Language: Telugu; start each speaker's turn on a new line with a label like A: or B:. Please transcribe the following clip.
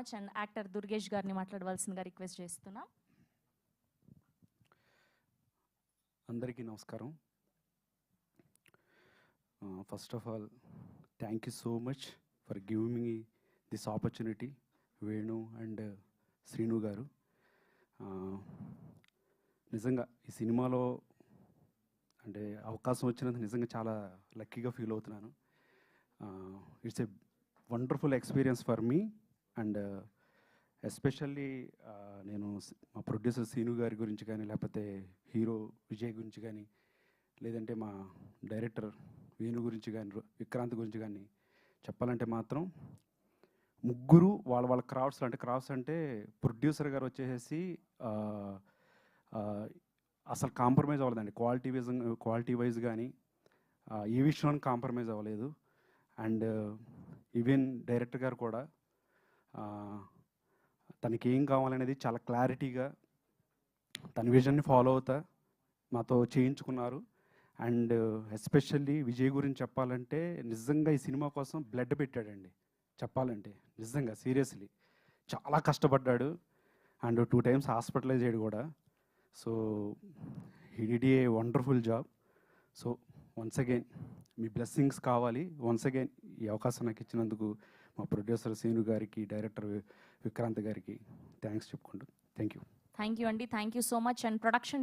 A: మచ్. అండ్ యాక్టర్ దుర్గేష్ గారిని మాట్లాడవలసిందిగా రిక్వెస్ట్ చేస్తున్నాం.
B: అందరికీ నమస్కారం. First of all thank you so much for giving me this opportunity, Venu and Srinu గారు. నిజంగా ఈ సినిమాలో అంటే అవకాశం వచ్చినందుకు నిజంగా చాలా లక్కీగా ఫీల్ అవుతున్నాను. It's a wonderful experience for me. And especially నేను మా ప్రొడ్యూసర్ శ్రీను గారి గురించి కానీ, లేకపోతే హీరో విజయ్ గురించి కానీ, లేదంటే మా డైరెక్టర్ వేణు గురించి కానీ, విక్రాంత్ గురించి కానీ చెప్పాలంటే మాత్రం ముగ్గురు వాళ్ళ క్రాఫ్ట్స్ అంటే ప్రొడ్యూసర్ గారు వచ్చేసి అసలు కాంప్రమైజ్ అవ్వలేదండి. క్వాలిటీ వైజ్ కానీ ఏ విషయంలో కాంప్రమైజ్ అవ్వలేదు. అండ్ ఈవెన్ డైరెక్టర్ గారు కూడా తనకి ఏం కావాలనేది చాలా క్లారిటీగా తన విజన్ని ఫాలో అవుతా మాతో చేయించుకున్నారు. అండ్ ఎస్పెషల్లీ విజయ్ గురించి చెప్పాలంటే నిజంగా ఈ సినిమా కోసం బ్లడ్ పెట్టాడండి. చెప్పాలంటే నిజంగా సీరియస్లీ చాలా కష్టపడ్డాడు. అండ్ 2 times హాస్పిటలైజ్ అయ్యాడు కూడా. So he did a wonderful job. So once again me blessings కావాలి. వన్స్ అగైన్ ఈ అవకాశం నాకు ఇచ్చినందుకు మా ప్రొడ్యూసర్ శ్రీను గారికి, డైరెక్టర్ విక్రాంత్ గారికి థ్యాంక్స్ చెప్పుకుంటూ థ్యాంక్ యూ
A: అండి. Thank you so much. And production